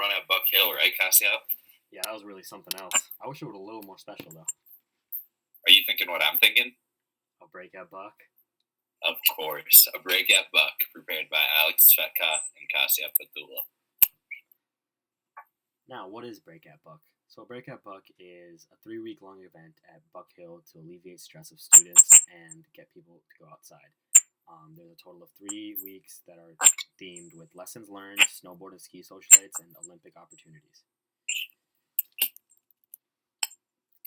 run at Buck Hill, right, Cassio? Yeah, that was really something else. I wish it was a little more special, though. Are you thinking what I'm thinking? A break at Buck? Of course. A break at Buck, prepared by Alex Svetka and Cassio Petula. Now, what is Break at Buck? So, Break at Buck is a 3-week-long event at Buck Hill to alleviate stress of students and get people to go outside. There's a total of 3 weeks that are themed with lessons learned, snowboard and ski socialites, and Olympic opportunities.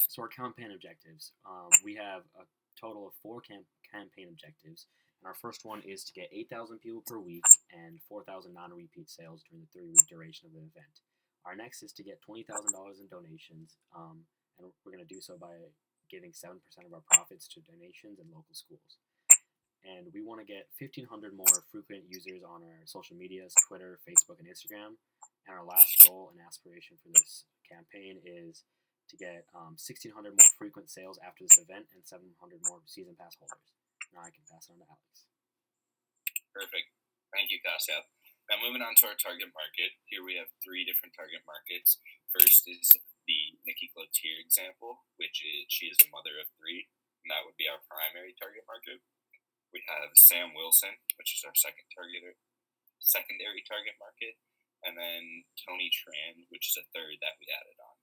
So our campaign objectives, we have a total of 4 campaign objectives, and our first one is to get 8,000 people per week and 4,000 non-repeat sales during the 3-week duration of the event. Our next is to get $20,000 in donations, and we're going to do so by giving 7% of our profits to donations in local schools. And we want to get 1,500 more frequent users on our social medias, Twitter, Facebook, and Instagram. And our last goal and aspiration for this campaign is to get 1,600 more frequent sales after this event and 700 more season pass holders. Now I can pass it on to Alex. Perfect. Thank you, Cassio. Now moving on to our target market. Here we have 3 different target markets. First is the Nikki Cloutier example, which is she is a mother of 3, and that would be our primary target market. We have Sam Wilson, which is our secondary target market, and then Tony Tran, which is a third that we added on.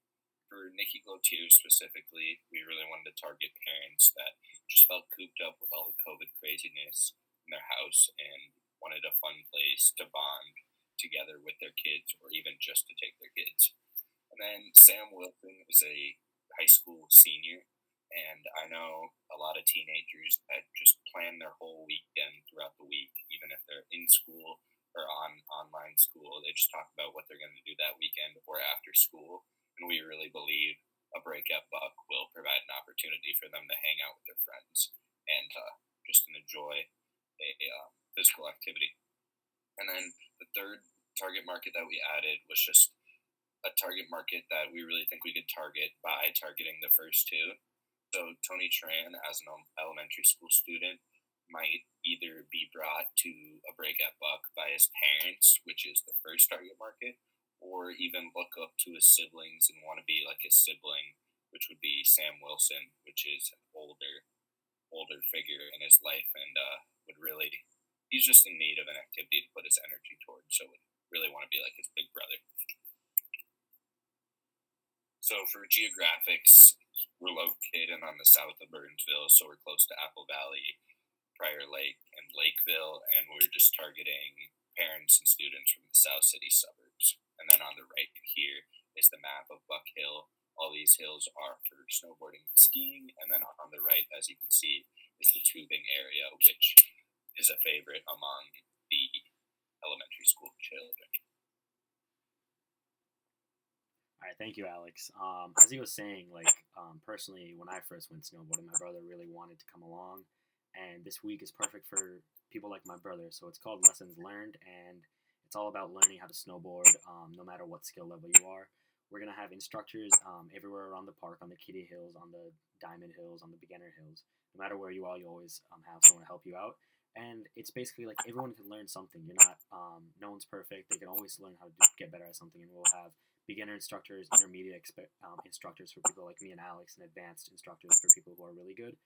For Nikki Cloutier specifically, we really wanted to target parents that just felt cooped up with all the COVID craziness in their house and wanted a fun place to bond together with their kids or even just to take their kids. And then Sam Wilson is a high school senior, and I know a lot of teenagers that just plan their whole weekend throughout the week, even if they're in school or on online school. They just talk about what they're going to do that weekend or after school. And we really believe a break at Buck will provide an opportunity for them to hang out with their friends and just enjoy a physical activity. And then the third target market that we added was just a target market that we really think we could target by targeting the first 2. So Tony Tran, as an elementary school student, might either be brought to a break at Buck by his parents, which is the first target market, or even look up to his siblings and want to be like his sibling, which would be Sam Wilson, which is an older figure in his life and he's just in need of an activity to put his energy towards, so would really want to be like his big brother. So for geographics, we're located on the south of Burnsville, so we're close to Apple Valley, Prior Lake, and Lakeville, and we're just targeting parents and students from the South City suburbs. And then on the right here is the map of Buck Hill. All these hills are for snowboarding and skiing, and then on the right, as you can see, is the tubing area, which is a favorite among the elementary school children. All right, thank you, Alex. As he was saying, personally, when I first went snowboarding, my brother really wanted to come along, and this week is perfect for people like my brother. So it's called Lessons Learned, and it's all about learning how to snowboard, no matter what skill level you are. We're gonna have instructors everywhere around the park, on the kiddie hills, on the diamond hills, on the beginner hills. No matter where you are, you always have someone to help you out. And it's basically like everyone can learn something. You're not, no one's perfect. They can always learn how to get better at something, and we'll have beginner instructors, intermediate instructors for people like me and Alex, and advanced instructors for people who are really good.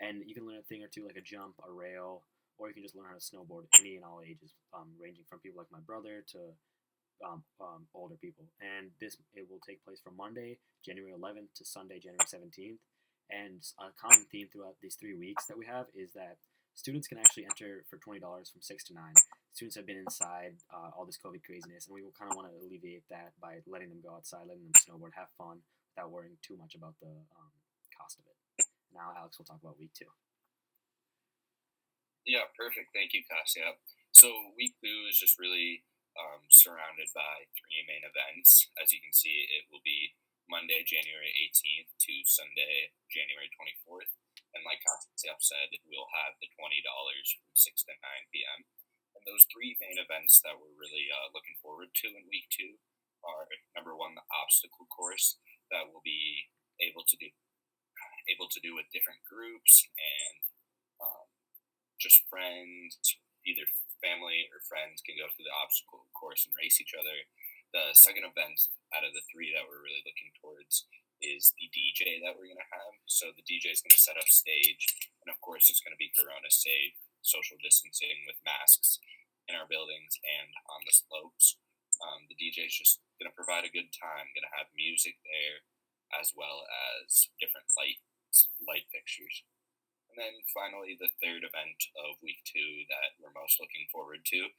And you can learn a thing or two, like a jump, a rail, or you can just learn how to snowboard, any and all ages, ranging from people like my brother to older people. And it will take place from Monday, January 11th to Sunday, January 17th. And a common theme throughout these 3 weeks that we have is that students can actually enter for $20 from 6 to 9. Students have been inside all this COVID craziness, and we will kind of want to alleviate that by letting them go outside, letting them snowboard, have fun, without worrying too much about the cost of it. Now, Alex will talk about week 2. Yeah, perfect. Thank you, Cassio. So week 2 is just really surrounded by 3 main events. As you can see, it will be Monday, January 18th to Sunday, January 24th. And like Cassio said, we'll have the $20 from 6 to 9 p.m. And those 3 main events that we're really looking forward to in week 2 are, number 1, the obstacle course that we'll be able to do with different groups and just friends, either family or friends can go through the obstacle course and race each other. The second event out of the three that we're really looking towards is the DJ that we're going to have. So the DJ is going to set up stage, and of course, it's going to be Corona safe, social distancing with masks in our buildings and on the slopes. The DJ is just going to provide a good time, going to have music there, as well as different light fixtures. And then finally, the third event of week 2 that we're most looking forward to.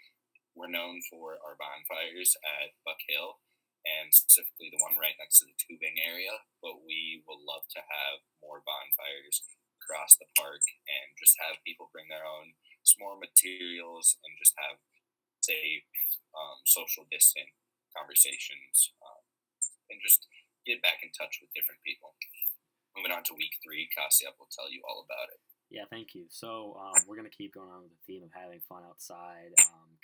We're known for our bonfires at Buck Hill, and specifically the one right next to the tubing area, but we would love to have more bonfires across the park and just have people bring their own small materials and just have safe, social distant conversations, and just get back in touch with different people. Moving on to week 3, Kasia will tell you all about it. Yeah, thank you. So we're going to keep going on with the theme of having fun outside,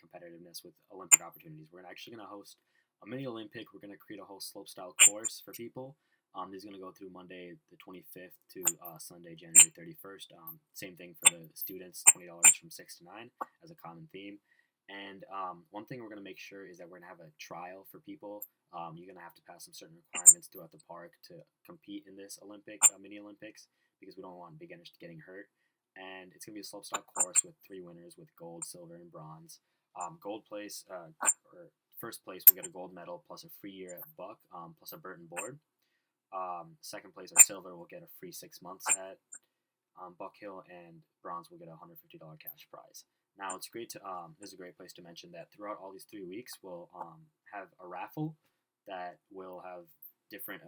competitiveness with Olympic opportunities. We're actually going to host a mini Olympic. We're going to create a whole slope-style course for people. This is going to go through Monday the 25th to Sunday, January 31st. Same thing for the students, $20 from 6 to 9 as a common theme. And one thing we're going to make sure is that we're going to have a trial for people. You're going to have to pass some certain requirements throughout the park to compete in this mini Olympics, because we don't want beginners getting hurt. And it's going to be a slopestyle course with 3 winners with gold, silver, and bronze. First place will get a gold medal plus a free year at Buck, plus a Burton board. Second place or silver will get a free 6 months at Buck Hill, and bronze will get a $150 cash prize. Now, it's great to this is a great place to mention that throughout all these 3 weeks, we'll have a raffle that will have different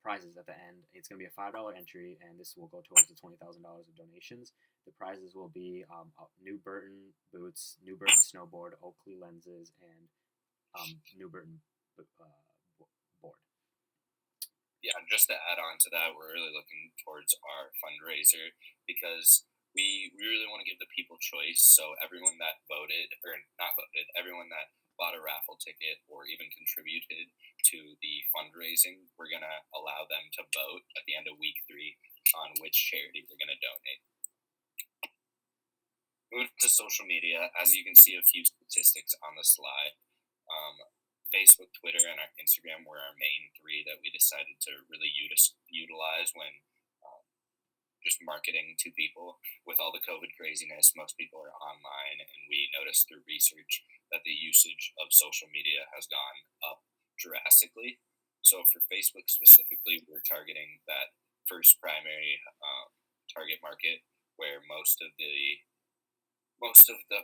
prizes at the end. It's going to be a $5 entry, and this will go towards the $20,000 of donations. The prizes will be New Burton boots, New Burton snowboard, Oakley lenses, and New Burton board. Yeah, just to add on to that, we're really looking towards our fundraiser because we really want to give the people choice. So everyone that voted, or not voted, everyone that bought a raffle ticket or even contributed to the fundraising, we're going to allow them to vote at the end of week 3 on which charity we're going to donate. Moving to social media, as you can see a few statistics on the slide. Facebook, Twitter, and our Instagram were our main 3 that we decided to really utilize when just marketing to people. With all the COVID craziness, most people are online, and we noticed through research that the usage of social media has gone up drastically. So for Facebook specifically, we're targeting that first primary target market, where most of the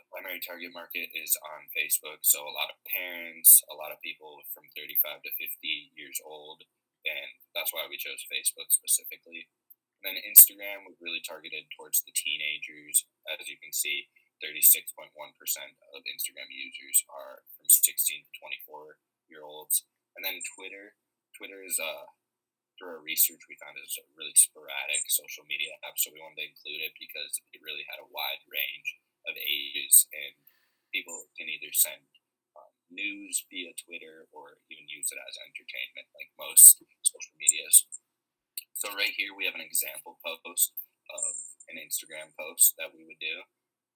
primary target market is on Facebook. So a lot of parents, a lot of people from 35 to 50 years old, and that's why we chose Facebook specifically. And then Instagram was really targeted towards the teenagers. As you can see, 36.1% of Instagram users are from 16 to 24-year-olds. And then Twitter is, through our research, we found it is a really sporadic social media app, so we wanted to include it because it really had a wide range of ages, and people can either send news via Twitter or even use it as entertainment, like most social medias. So right here we have an example post of an Instagram post that we would do.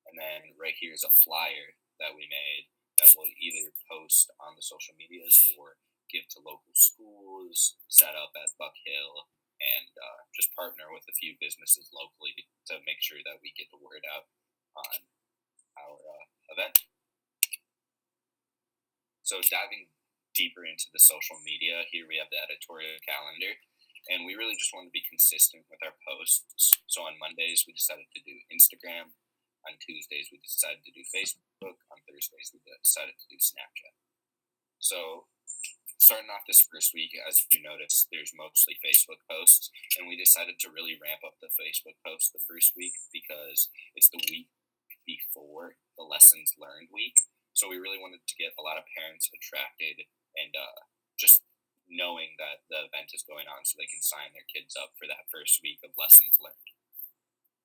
And then right here is a flyer that we made that we'll either post on the social medias or give to local schools, set up at Buck Hill, and just partner with a few businesses locally to make sure that we get the word out on our event. So diving deeper into the social media, here we have the editorial calendar. And we really just wanted to be consistent with our posts. So on Mondays, we decided to do Instagram. On Tuesdays, we decided to do Facebook. On Thursdays, we decided to do Snapchat. So starting off this first week, as you noticed, there's mostly Facebook posts. And we decided to really ramp up the Facebook posts the first week because it's the week before the lessons learned week. So we really wanted to get a lot of parents attracted and just knowing that the event is going on so they can sign their kids up for that first week of lessons learned.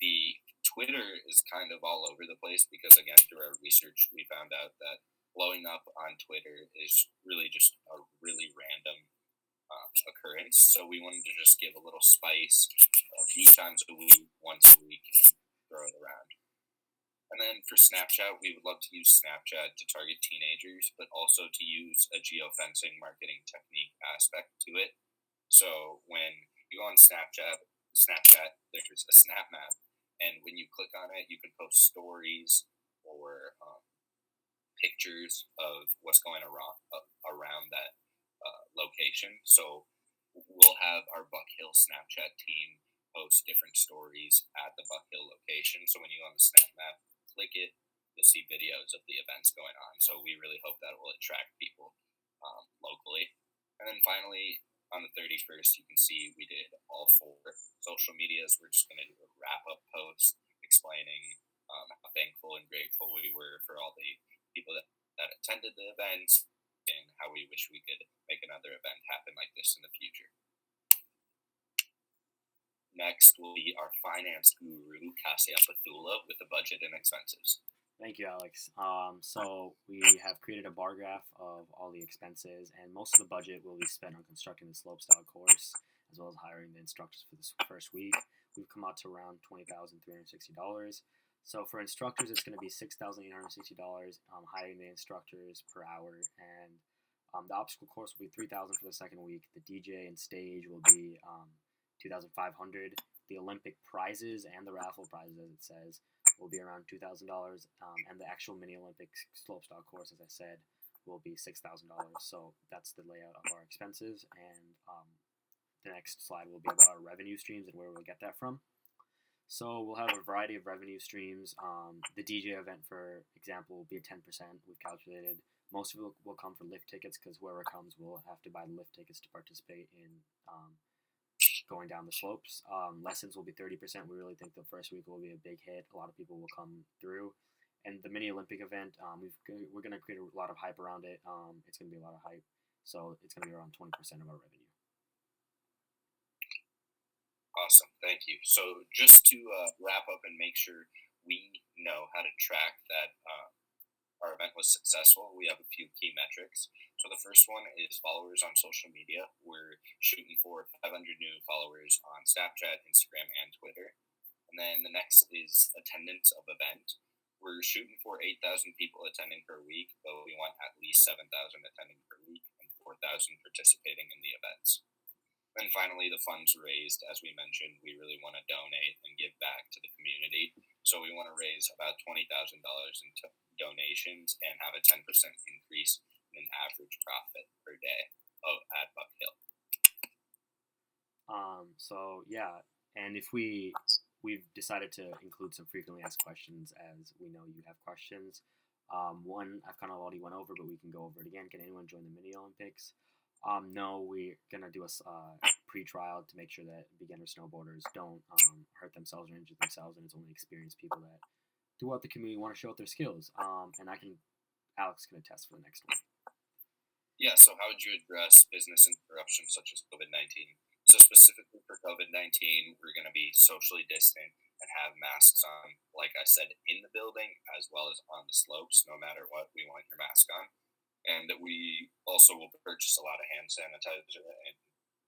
The Twitter is kind of all over the place because, again, through our research, we found out that blowing up on Twitter is really just a really random occurrence. So we wanted to just give a little spice a few times a week, once a week, and throw it around. And then for Snapchat, we would love to use Snapchat to target teenagers, but also to use a geofencing marketing technique aspect to it. So when you go on Snapchat, there's a snap map, and when you click on it, you can post stories or pictures of what's going around that location. So we'll have our Buck Hill Snapchat team post different stories at the Buck Hill location. So when you go on the snap map, click it, you'll see videos of the events going on. So we really hope that will attract people locally. And then finally, on the 31st, you can see we did all 4 social medias. We're just going to do a wrap up post explaining how thankful and grateful we were for all the people that attended the events and how we wish we could make another event happen like this in the future. Next will be our finance guru, Cassia Pathula, with the budget and expenses. Thank you, Alex. So we have created a bar graph of all the expenses, and most of the budget will be spent on constructing the slopestyle course, as well as hiring the instructors for this first week. We've come out to around $20,360. So for instructors, it's going to be $6,860. Hiring the instructors per hour, and the obstacle course will be $3,000 for the second week. The DJ and stage will be $2,500. The Olympic prizes and the raffle prizes, as it says, will be around $2,000, and the actual mini Olympics slopestyle course, as I said, will be $6,000. So that's the layout of our expenses, and the next slide will be about our revenue streams and where we'll get that from. So we'll have a variety of revenue streams. The DJ event, for example, will be 10%. We've calculated. Most of it will come for lift tickets, because whoever comes will have to buy the lift tickets to participate in going down the slopes. Lessons will be 30%. We really think the first week will be a big hit. A lot of people will come through. And the mini Olympic event, we're going to create a lot of hype around it. It's going to be a lot of hype. So it's going to be around 20% of our revenue. Awesome. Thank you. So just to wrap up and make sure we know how to track that our event was successful, we have a few key metrics. So the first one is followers on social media. We're shooting for 500 new followers on Snapchat, Instagram, and Twitter. And then the next is attendance of event. We're shooting for 8,000 people attending per week, but we want at least 7,000 attending per week and 4,000 participating in the events. Then finally, the funds raised, as we mentioned, we really want to donate and give back to the community. So we want to raise about $20,000 in donations and have a 10% increase in average profit per day at Buck Hill. So yeah, and if we've decided to include some frequently asked questions, as we know you have questions. One I've kind of already went over, but we can go over it again. Can anyone join the mini Olympics? No, we're gonna do a pre-trial to make sure that beginner snowboarders don't hurt themselves or injure themselves, and it's only experienced people that throughout the community want to show out their skills. And Alex can attest for the next one. Yeah, so how would you address business interruption such as COVID-19? So specifically for COVID-19, we're going to be socially distant and have masks on, like I said, in the building as well as on the slopes. No matter what, we want your mask on. And we also will purchase a lot of hand sanitizer and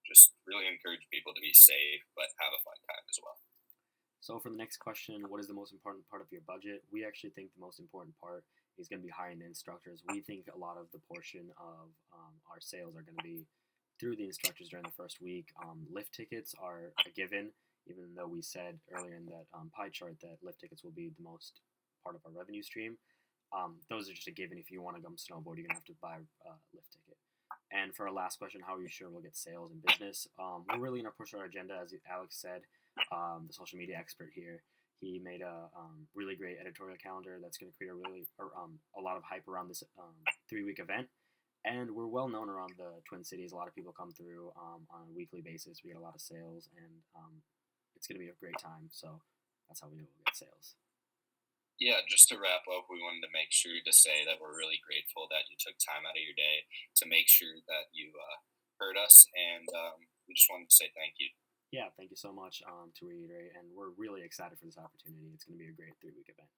just really encourage people to be safe but have a fun time as well. So for the next question, what is the most important part of your budget? We actually think the most important part is going to be hiring the instructors. We think a lot of the portion of our sales are going to be through the instructors during the first week. Lift tickets are a given, even though we said earlier in that pie chart that lift tickets will be the most part of our revenue stream. Those are just a given. If you want to come snowboard, you're going to have to buy a lift ticket. And for our last question, how are you sure we'll get sales and business? We're really going to push our agenda, as Alex said, the social media expert here. He made a really great editorial calendar that's going to create a lot of hype around this 3-week event. And we're well known around the Twin Cities. A lot of people come through on a weekly basis. We get a lot of sales, and it's going to be a great time. So that's how we know we'll get sales. Yeah, just to wrap up, we wanted to make sure to say that we're really grateful that you took time out of your day to make sure that you heard us, and we just wanted to say thank you. Yeah, thank you so much to reiterate, and we're really excited for this opportunity. It's going to be a great 3-week event.